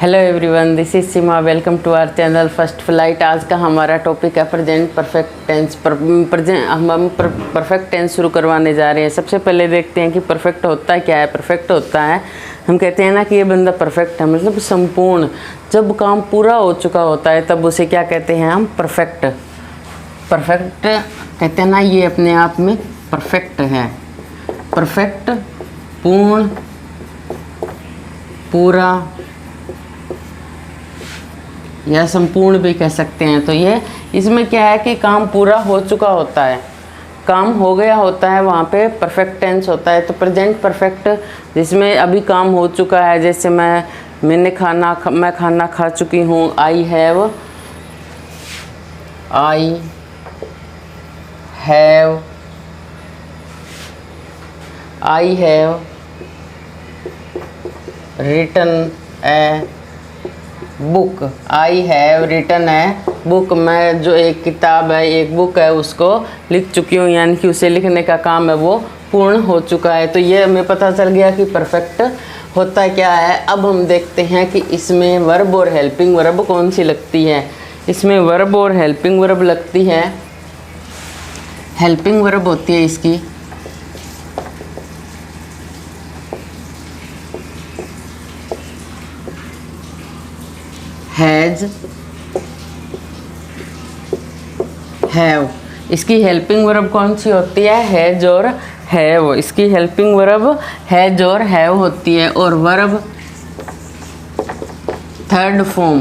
Hello everyone, this is Seema. Welcome to our channel first flight. आज का हमारा topic है प्रेजेंट परफेक्ट टेंस। हम परफेक्ट टेंस शुरू करवाने जा रहे हैं। सबसे पहले देखते हैं कि परफेक्ट होता है क्या है। परफेक्ट होता है, हम कहते हैं ना कि ये बंदा परफेक्ट है, मतलब संपूर्ण। जब काम पूरा हो चुका होता है तब उसे क्या कहते हैं हम? परफेक्ट। परफेक्ट कहते हैं ना, ये अपने आप में परफेक्ट है। परफेक्ट पूर्ण, पूरा या संपूर्ण भी कह सकते हैं। तो ये इसमें क्या है कि काम पूरा हो चुका होता है, काम हो गया होता है, वहाँ पे परफेक्ट टेंस होता है। तो प्रेजेंट परफेक्ट जिसमें अभी काम हो चुका है, जैसे मैं खाना खा चुकी हूँ। I have written a book. I have written a book. मैं जो एक किताब है, एक बुक है, उसको लिख चुकी हूँ, यानी कि उसे लिखने का काम है वो पूर्ण हो चुका है। तो ये हमें पता चल गया कि परफेक्ट होता क्या है। अब हम देखते हैं कि इसमें वर्ब और हेल्पिंग वर्ब कौन सी लगती है। इसमें वर्ब और हेल्पिंग वर्ब लगती है। हेल्पिंग वर्ब होती है इसकी हैज़, हैव। इसकी हेल्पिंग वर्ब कौन सी होती है? हैज और हैव। इसकी हेल्पिंग वर्ब हैज और हैव होती है। और वर्ब थर्ड फॉर्म,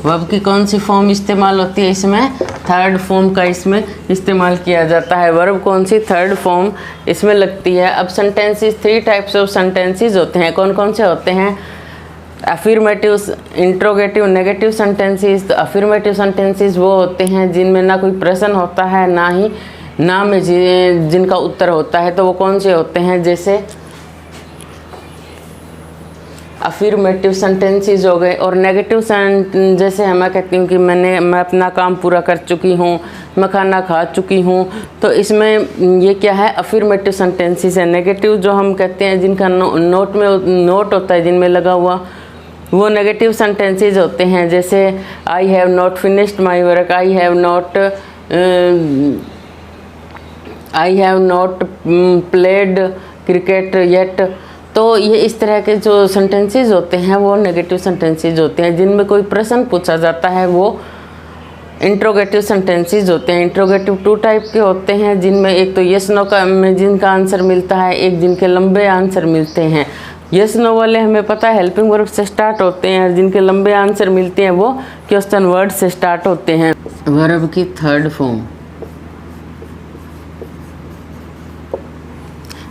वर्ब की कौन सी फॉर्म इस्तेमाल होती है इसमें? थर्ड फॉर्म का इसमें इस्तेमाल किया जाता है। वर्ब कौन सी? थर्ड फॉर्म इसमें लगती है। अब सेंटेंसेस, 3 टाइप्स ऑफ सेंटेंसेस होते हैं। कौन कौन से होते हैं? Affirmative, interrogative, negative sentences. तो अफर्मेटिव सेंटेंसेस वो होते हैं जिनमें ना कोई प्रश्न होता है, ना ही ना में जिनका उत्तर होता है। तो वो कौन से होते हैं? जैसे अफर्मेटिव सेंटेंसेस हो गए। और नेगेटिव जैसे मैं कहती हूँ कि मैं अपना काम पूरा कर चुकी हूँ, मैं खाना खा चुकी हूँ। तो इसमें ये क्या है? अफर्मेटिव सेंटेंसेस है। नेगेटिव जो हम कहते हैं जिनका नोट होता है, जिनमें लगा हुआ, वो नेगेटिव सेंटेंसेस होते हैं। जैसे आई have not finished my work, I have not played cricket yet. तो ये इस तरह के जो सेंटेंसेस होते हैं वो नेगेटिव सेंटेंसेस होते हैं। जिनमें कोई प्रश्न पूछा जाता है वो इंट्रोगेटिव सेंटेंसेस होते हैं। इंट्रोगेटिव 2 टाइप के होते हैं, जिनमें एक तो यस नो का में जिनका आंसर मिलता है, एक जिनके लंबे आंसर मिलते हैं। यस नो वाले हमें पता है हेल्पिंग वर्ब से स्टार्ट होते हैं, जिनके लंबे आंसर मिलते हैं वो क्वेश्चन वर्ड से स्टार्ट होते हैं। वर्ब की third form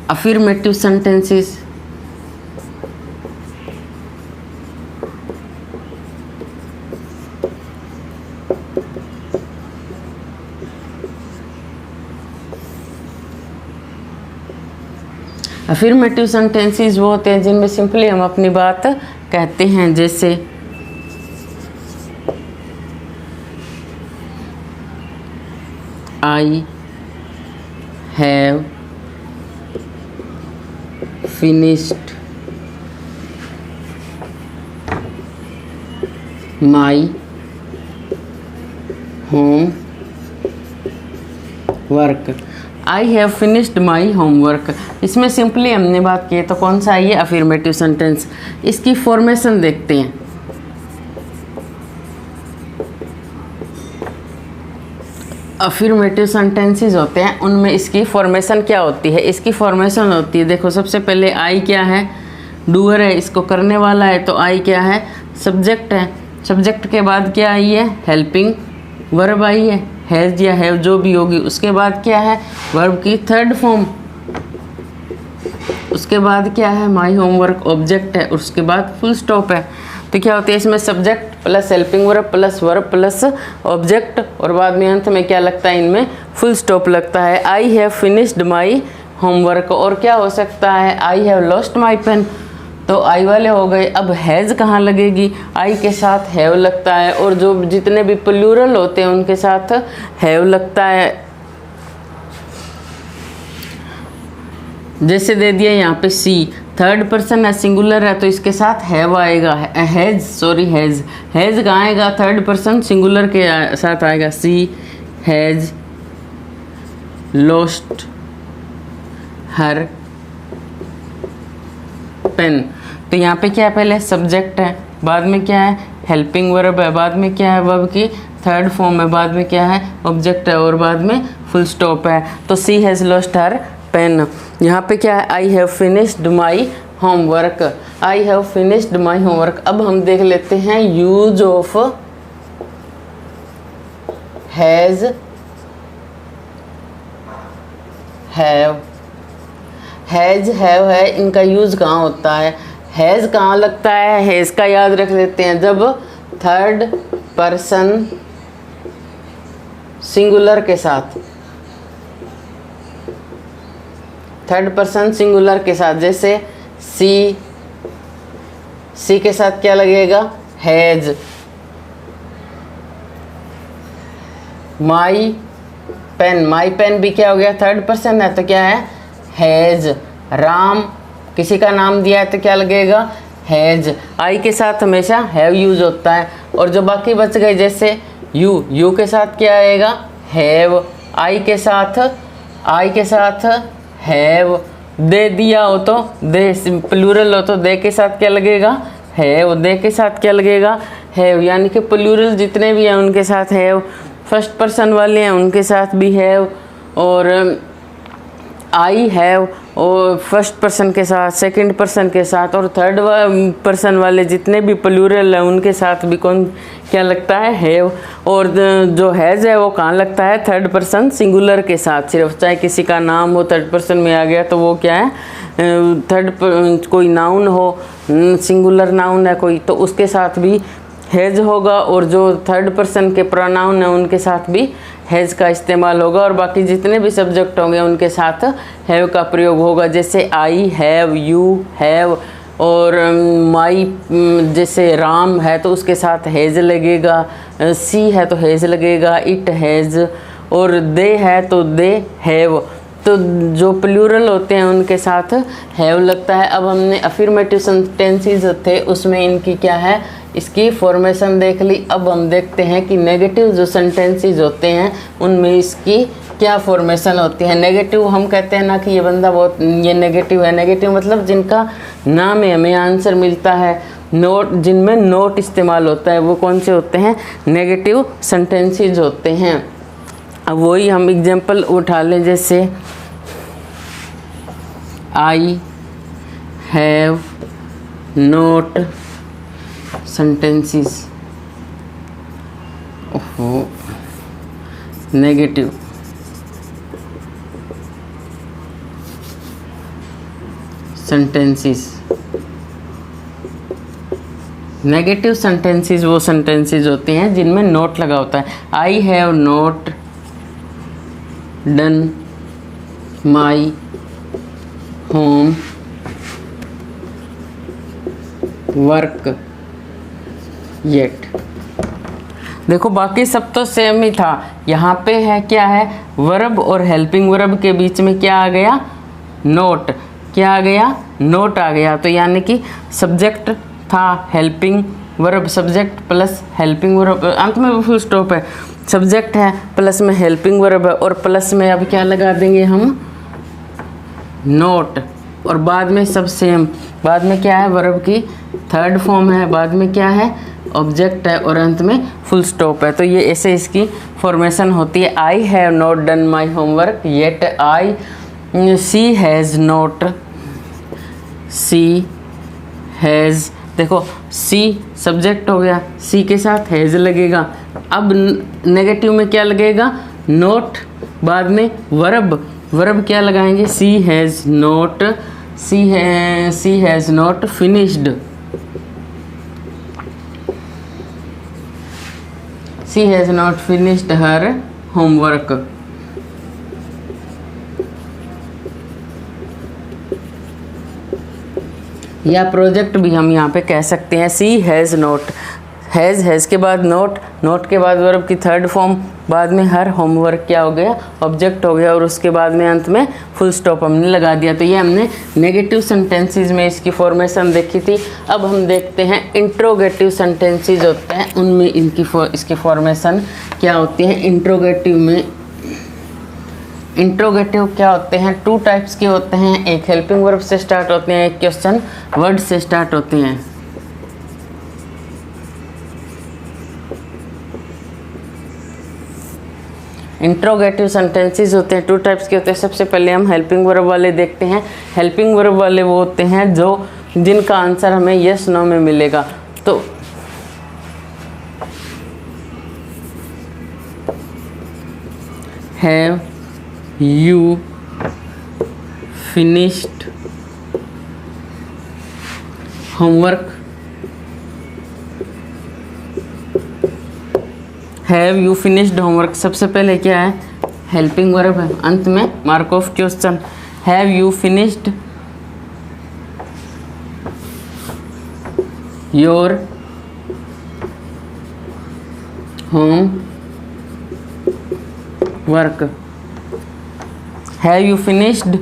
affirmative sentences. Affirmative sentences वो होते हैं जिनमें सिंपली हम अपनी बात कहते हैं। जैसे आई have finished my home work. I have finished my homework. इसमें सिंपली हमने बात की है, तो कौन सा है ये? Affirmative sentence. इसकी फॉर्मेशन देखते हैं। अफर्मेटिव सेंटेंसेस होते हैं, उनमें इसकी फॉर्मेशन क्या होती है? इसकी फॉर्मेशन होती है, देखो, सबसे पहले आई क्या है? डूअर है, इसको करने वाला है। तो आई क्या है? सब्जेक्ट है। सब्जेक्ट के बाद क्या आई है? हेल्पिंग वर्ब आई है, हैज या हैव जो भी होगी। उसके बाद क्या है? वर्ब की थर्ड फॉर्म। उसके बाद क्या है? माई होमवर्क ऑब्जेक्ट है। उसके बाद फुल स्टॉप है। तो क्या होता है इसमें? Subject plus helping verb plus verb plus object, और बाद में अंत में क्या लगता है? इनमें फुल स्टॉप लगता है। I have finished my homework. और क्या हो सकता है? I have lost my pen. तो आई वाले हो गए। अब हैज़ कहाँ लगेगी? आई के साथ हैव लगता है, और जो जितने भी प्लूरल होते हैं उनके साथ हैव लगता है। जैसे दे दिया यहाँ पे सी, थर्ड पर्सन है, सिंगुलर है, तो इसके साथ हैव आएगा, हैज, सॉरी हैज, हैज कहाँ आएगा, थर्ड पर्सन सिंगुलर के साथ आएगा, सी हैज लॉस्ट हर पेन। तो यहाँ पे क्या है, पहले सब्जेक्ट है, बाद में क्या है हेल्पिंग वर्ब है, बाद में क्या है वर्ब की थर्ड फॉर्म है, बाद में क्या है ऑब्जेक्ट है, और बाद में फुल स्टॉप है। तो सी हैज़ लॉस्ट हर पेन। यहाँ पे क्या है, I have finished my homework, I have finished my homework. अब हम देख लेते हैं use of has, have, has, have है, इनका यूज़ कहाँ होता है, हैज़ कहाँ लगता है, हैज़ का याद रख लेते हैं जब थर्ड पर्सन सिंगुलर के साथ, थर्ड पर्सन सिंगुलर के साथ, जैसे सी, सी के साथ क्या लगेगा has, my pen, my pen भी क्या हो गया थर्ड पर्सन है तो क्या है हैज़, राम किसी का नाम दिया है तो क्या लगेगा हैज़। आई के साथ हमेशा हैव यूज होता है, और जो बाकी बच गए जैसे यू, यू के साथ क्या आएगा हैव, आई के साथ, आई के साथ हैव, दे दिया हो तो दे, प्लूरल हो तो दे के साथ क्या लगेगा हैव, दे के साथ क्या लगेगा हैव, यानी कि प्लूरल जितने भी हैं उनके साथ हैव, फर्स्ट पर्सन वाले हैं उनके साथ भी हैव, और आई हैव और फर्स्ट पर्सन के साथ, सेकंड पर्सन के साथ, और थर्ड पर्सन वाले जितने भी प्लूरल हैं उनके साथ भी कौन क्या लगता है हैव। और जो हैज़ है वो कहाँ लगता है थर्ड पर्सन सिंगुलर के साथ सिर्फ, चाहे किसी का नाम हो थर्ड पर्सन में आ गया तो वो क्या है कोई नाउन हो, सिंगुलर नाउन है कोई, तो उसके साथ भी हैज़ होगा, और जो थर्ड पर्सन के प्रोनाउन है उनके साथ भी हैज़ का इस्तेमाल होगा, और बाकी जितने भी सब्जेक्ट होंगे उनके साथ हैव का प्रयोग होगा, जैसे आई हैव, यू हैव, और माई जैसे राम है तो उसके साथ हैज़ लगेगा, सी है तो हैज़ लगेगा, इट हैज़, और दे है तो दे हैव, तो जो प्लूरल होते हैं उनके साथ हैव लगता है। अब हमने अफर्मेटिव सेंटेंसेस थे उसमें इनकी क्या है इसकी फॉर्मेशन देख ली। अब हम देखते हैं कि नेगेटिव जो सेंटेंसेस होते हैं उनमें इसकी क्या फॉर्मेशन होती है। नेगेटिव हम कहते हैं ना कि ये बंदा बहुत ये नेगेटिव है, नेगेटिव मतलब जिनका ना में हमें आंसर मिलता है, नोट जिनमें नोट इस्तेमाल होता है, वो कौन से होते हैं नेगेटिव सेंटेंसेस होते हैं। अब वही हम एग्जांपल उठा लें, जैसे आई हैव नोट सेंटेंसेस, ओहो नेगेटिव सेंटेंसेस। नेगेटिव सेंटेंसेस वो सेंटेंसेस होते हैं जिनमें नोट लगा होता है। I have note done my home work yet. देखो बाकी सब तो सेम ही था, यहाँ पे है क्या है वर्ब और हेल्पिंग वर्ब के बीच में क्या आ गया नोट, क्या आ गया नोट आ गया। तो यानी कि सब्जेक्ट था helping verb, subject plus helping verb, अंत में फुल स्टॉप है, सब्जेक्ट है प्लस में हेल्पिंग वर्ब है, और प्लस में अब क्या लगा देंगे हम नोट, और बाद में सब सेम, बाद में क्या है वर्ब की थर्ड फॉर्म है, बाद में क्या है ऑब्जेक्ट है, और अंत में फुल स्टॉप है। तो ये ऐसे इसकी फॉर्मेशन होती है। I have not done my homework yet I, she has not, she has, देखो सी सब्जेक्ट हो गया, सी के साथ हैज़ लगेगा। अब नेगेटिव में क्या लगेगा नोट, बाद में वर्ब, वर्ब क्या लगाएंगे she has not, she has not finished, she has not finished her homework. या प्रोजेक्ट भी हम यहाँ पे कह सकते हैं सी हैज़ नॉट, हैज़ के बाद नोट, नोट के बाद वर्ब की थर्ड फॉर्म, बाद में हर, होमवर्क क्या हो गया, ऑब्जेक्ट हो गया, और उसके बाद में अंत में फुल स्टॉप हमने लगा दिया। तो ये हमने नेगेटिव सेंटेंसेस में इसकी फॉर्मेशन देखी थी। अब हम देखते हैं इंट्रोगेटिव सेंटेंसेस होते हैं, उनमें इसकी फॉर्मेशन क्या होती है। इंट्रोगेटिव क्या होते हैं, टू टाइप्स के होते हैं, एक हेल्पिंग वर्ब से स्टार्ट होते हैं, एक क्वेश्चन वर्ड से स्टार्ट होते हैं। इंट्रोगेटिव सेंटेंसेस होते हैं, टू टाइप्स के होते हैं। सबसे पहले हम हेल्पिंग वर्ब वाले देखते हैं। हेल्पिंग वर्ब वाले वो होते हैं जिनका आंसर हमें यस नो में मिलेगा। तो have you finished homework, have you finished homework सबसे पहले क्या है, हेल्पिंग वर्ब है, अंत में mark of question. Have you finished your homework, have you finished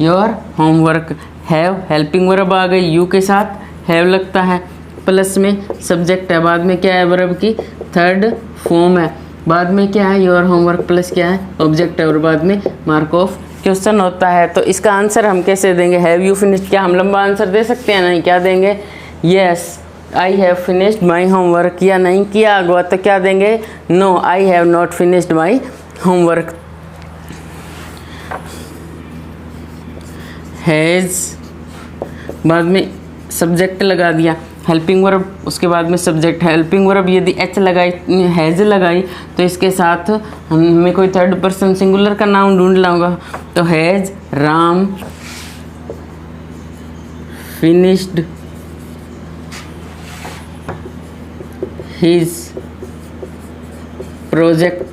your homework. Have helping verb आ गई, यू के साथ हैव लगता है, प्लस में सब्जेक्ट है, बाद में क्या है, वर्ब की थर्ड फॉर्म है, बाद में क्या है, योर होमवर्क, प्लस क्या है, ऑब्जेक्ट है, और बाद में मार्क ऑफ क्वेश्चन होता है। तो इसका आंसर हम कैसे देंगे, हैव यू फिनिश्ड, क्या हम लंबा आंसर दे सकते हैं, नहीं, क्या देंगे, yes I have finished my homework, या नहीं किया हुआ तो क्या देंगे, no I have not finished my homework. Has बाद में सब्जेक्ट लगा दिया, हेल्पिंग वर्ब उसके बाद में सब्जेक्ट, हेल्पिंग वर्ब यदि एच लगाई, हैज़ लगाई, तो इसके साथ हमें कोई थर्ड पर्सन सिंगुलर का नाम ढूंढ लाऊंगा। तो has Ram finished his project,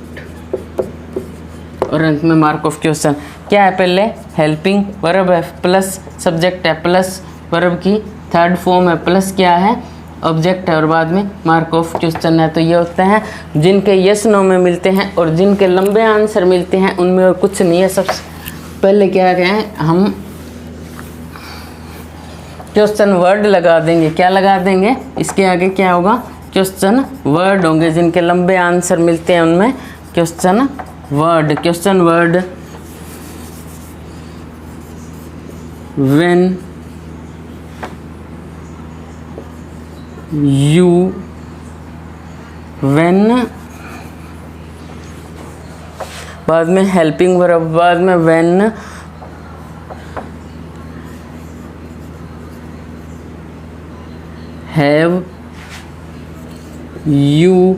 और अंत में मार्क ऑफ क्वेश्चन। क्या है, पहले हेल्पिंग वर्ब है, प्लस सब्जेक्ट है, प्लस वर्ब की थर्ड फॉर्म है, प्लस क्या है, ऑब्जेक्ट है, और बाद में मार्क ऑफ क्वेश्चन है। तो ये होते हैं जिनके यस नो में मिलते हैं, और जिनके लंबे आंसर मिलते हैं उनमें और कुछ नहीं है। सबसे पहले क्या है, हम क्वेश्चन वर्ड लगा देंगे, क्या लगा देंगे, इसके आगे क्या होगा, क्वेश्चन वर्ड होंगे, जिनके लंबे आंसर मिलते हैं उनमें question word. Question word, when you, when बाद में हेल्पिंग वर्ब, बाद में when have you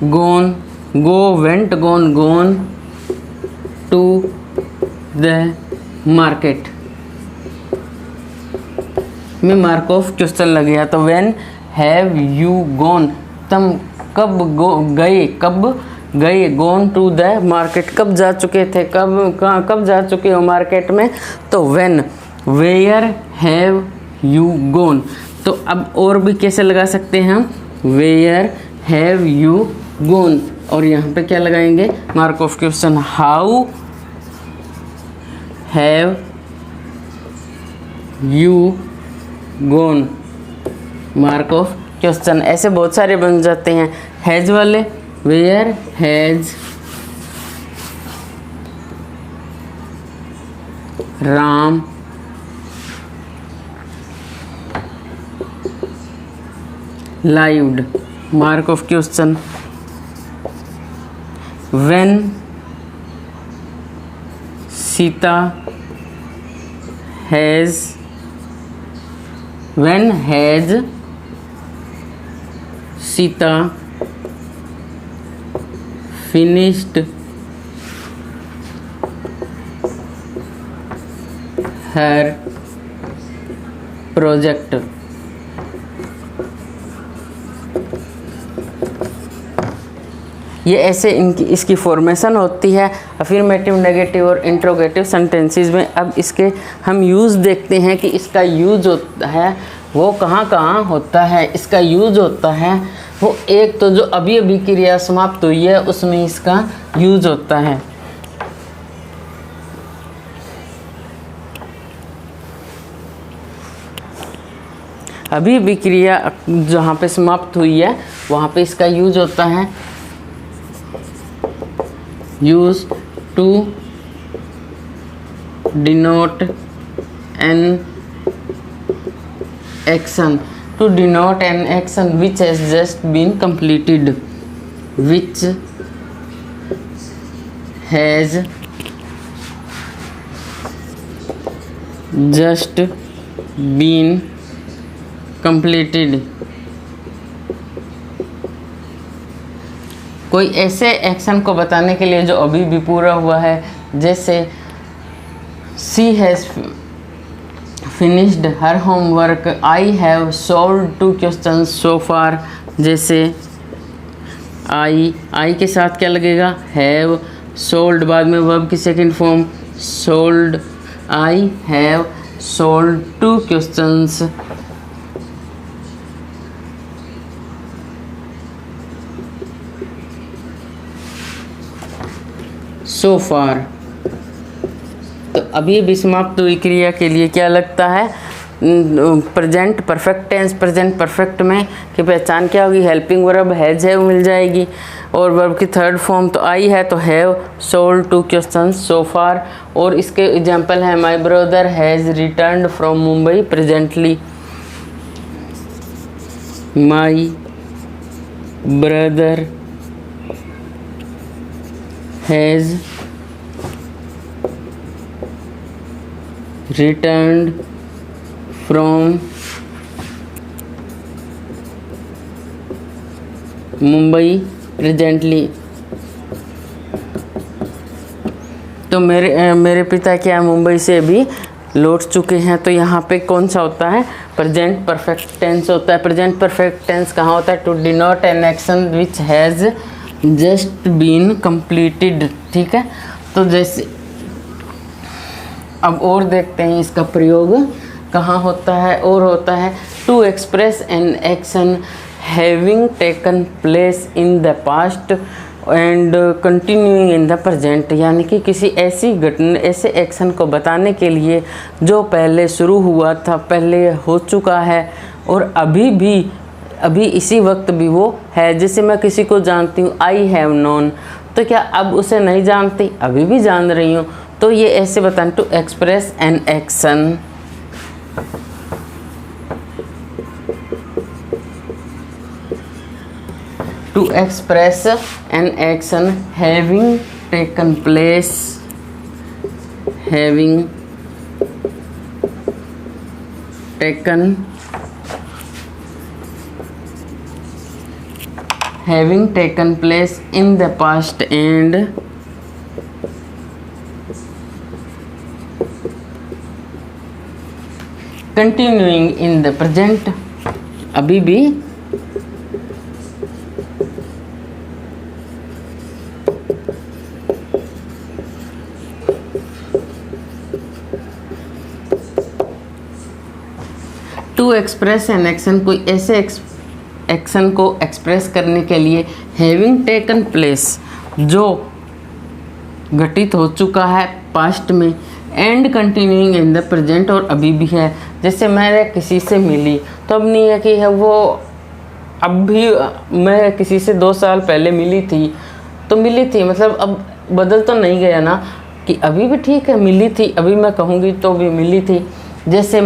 gone, go, went, gone, gone to the market में मार्क ऑफ क्वेश्चन लग गया। तो व्हेन हैव यू गॉन, तुम कब गए, कब गए, गॉन टू द मार्केट, कब जा चुके थे, कब जा चुके हो मार्केट में। तो when, where have you gone. तो अब और भी कैसे लगा सकते हैं हम, वेयर हैव यू गॉन, और यहाँ पे क्या लगाएंगे, mark of question, how have you gone, mark of question. ऐसे बहुत सारे बन जाते हैं। हैज वाले, where has Ram lived, mark of question. When Sita has, when has Sita finished her project. ये ऐसे इसकी फॉर्मेशन होती है अफर्मेटिव, नेगेटिव और इंट्रोगेटिव सेंटेंसेस में। अब इसके हम यूज़ देखते हैं कि इसका यूज़ होता है वो कहाँ कहाँ होता है, इसका यूज होता है, वो एक तो जो अभी अभी क्रिया समाप्त हुई है उसमें इसका यूज होता है। अभी अभी क्रिया जहाँ पे समाप्त हुई है वहाँ पे इसका यूज होता है। Use to denote an action, to denote an action which has just been completed, which has just been completed। कोई ऐसे एक्शन को बताने के लिए जो अभी भी पूरा हुआ है, जैसे she has finished her homework, I have solved 2 questions so far। जैसे I के साथ क्या लगेगा, have, solved बाद में verb की second form solved, I have solved 2 questions so far। तो अभी अभी समाप्त हुई क्रिया के लिए क्या लगता है, present perfect tense. Present perfect में की पहचान क्या होगी, हेल्पिंग वर्ब हैज हैव मिल जाएगी, और वर्ब की थर्ड फॉर्म तो आई है तो हैव सोल्ड 2 क्वेश्चंस सो फार। और इसके एग्जांपल है my brother has returned from Mumbai presently, my brother has returned from Mumbai presently. तो मेरे पिता क्या मुंबई से अभी लौट चुके हैं। तो यहाँ पे कौन सा होता है, प्रेजेंट परफेक्ट टेंस होता है। प्रेजेंट परफेक्ट टेंस कहाँ होता है, to denote an action which has just been completed. ठीक है, तो जैसे अब और देखते हैं इसका प्रयोग कहाँ होता है। और होता है to express an action having taken place in the past and continuing in the present, यानी कि किसी ऐसी घटना, ऐसे एक्शन को बताने के लिए जो पहले शुरू हुआ था, पहले हो चुका है और अभी इसी वक्त भी वो है। जैसे मैं किसी को जानती हूँ, आई हैव नोन, तो क्या अब उसे नहीं जानती, अभी भी जान रही हूँ। तो ये ऐसे बताएं, to express an action, to express an action having taken place, having taken place in the past and continuing in the present, अभी भी टू एक्सप्रेस एन एक्शन, कोई ऐसे एक्शन को एक्सप्रेस करने के लिए हैविंग टेकन प्लेस, जो घटित हो चुका है पास्ट में, and continuing in the present, और अभी भी है। जैसे मैं किसी से मिली, तो अब नहीं है कि है वो अब भी, मैं किसी से 2 साल पहले मिली थी तो मिली थी, मतलब अब बदल तो नहीं गया ना, कि अभी भी ठीक है मिली थी, अभी मैं कहूँगी तो भी मिली थी। जैसे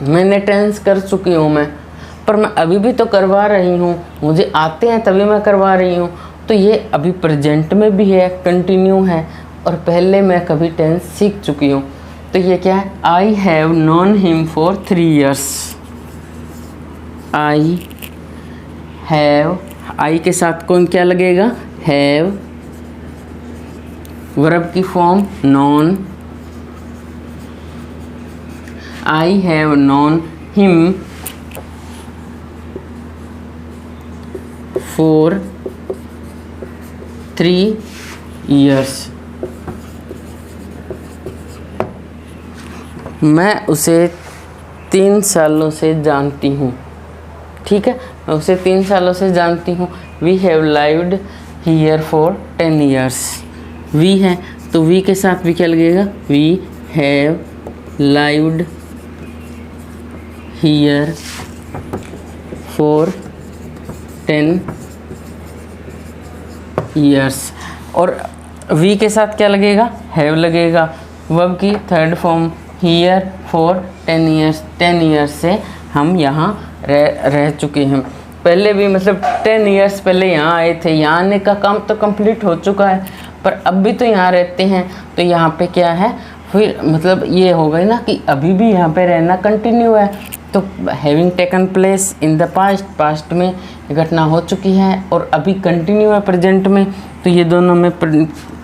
मैंने टेंस कर चुकी हूँ मैं, पर मैं अभी भी तो करवा रही हूँ, मुझे आते हैं तभी मैं करवा रही हूँ। तो ये अभी प्रेजेंट में भी है, कंटिन्यू है, और पहले मैं कभी टेंस सीख चुकी हूँ। तो ये क्या है, I have known him for 3 years। I have, I के साथ कौन क्या लगेगा, हैव, वर्ब की form known, I have known him for 3 years। मैं उसे 3 सालों से जानती हूँ। ठीक है, मैं उसे 3 सालों से जानती हूँ। We have lived here for 10 years. We है तो वी के साथ भी क्या लगेगा? We have lived here for 10 years. और वी के साथ क्या लगेगा? हैव लगेगा। वर्ब की third form here for 10 years. 10 years से हम यहाँ रह चुके हैं। पहले भी मतलब 10 ईयर्स पहले यहाँ आए थे। यहाँ आने का काम तो कंप्लीट हो चुका है, पर अब भी तो यहाँ रहते हैं। तो यहाँ पे क्या है फिर, मतलब ये हो गई ना कि अभी भी यहाँ पे रहना कंटिन्यू है। तो having taken place in the past, past में घटना हो चुकी है और अभी कंटिन्यू है प्रेजेंट में। तो ये दोनों में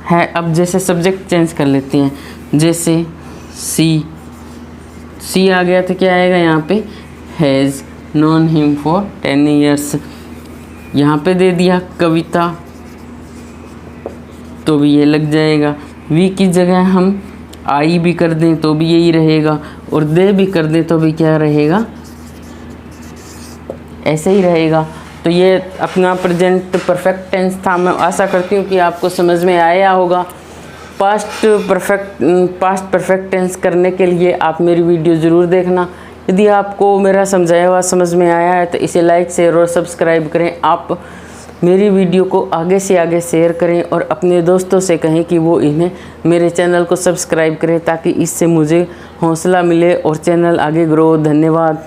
है। अब जैसे सब्जेक्ट चेंज कर लेते हैं, जैसे सी आ गया तो क्या आएगा यहाँ पे? Has known him for 10 years. यहाँ पे दे दिया कविता, तो भी ये लग जाएगा। वी की जगह हम आई भी कर दें तो भी यही रहेगा, और दे भी कर दें तो भी क्या रहेगा? ऐसे ही रहेगा। तो ये अपना प्रेजेंट परफेक्ट टेंस था। मैं आशा करती हूँ कि आपको समझ में आया होगा। पास्ट परफेक्ट टेंस करने के लिए आप मेरी वीडियो ज़रूर देखना। यदि आपको मेरा समझाया हुआ समझ में आया है तो इसे लाइक, शेयर और सब्सक्राइब करें। आप मेरी वीडियो को आगे से आगे शेयर करें और अपने दोस्तों से कहें कि वो इन्हें मेरे चैनल को सब्सक्राइब करें, ताकि इससे मुझे हौसला मिले और चैनल आगे ग्रो। धन्यवाद।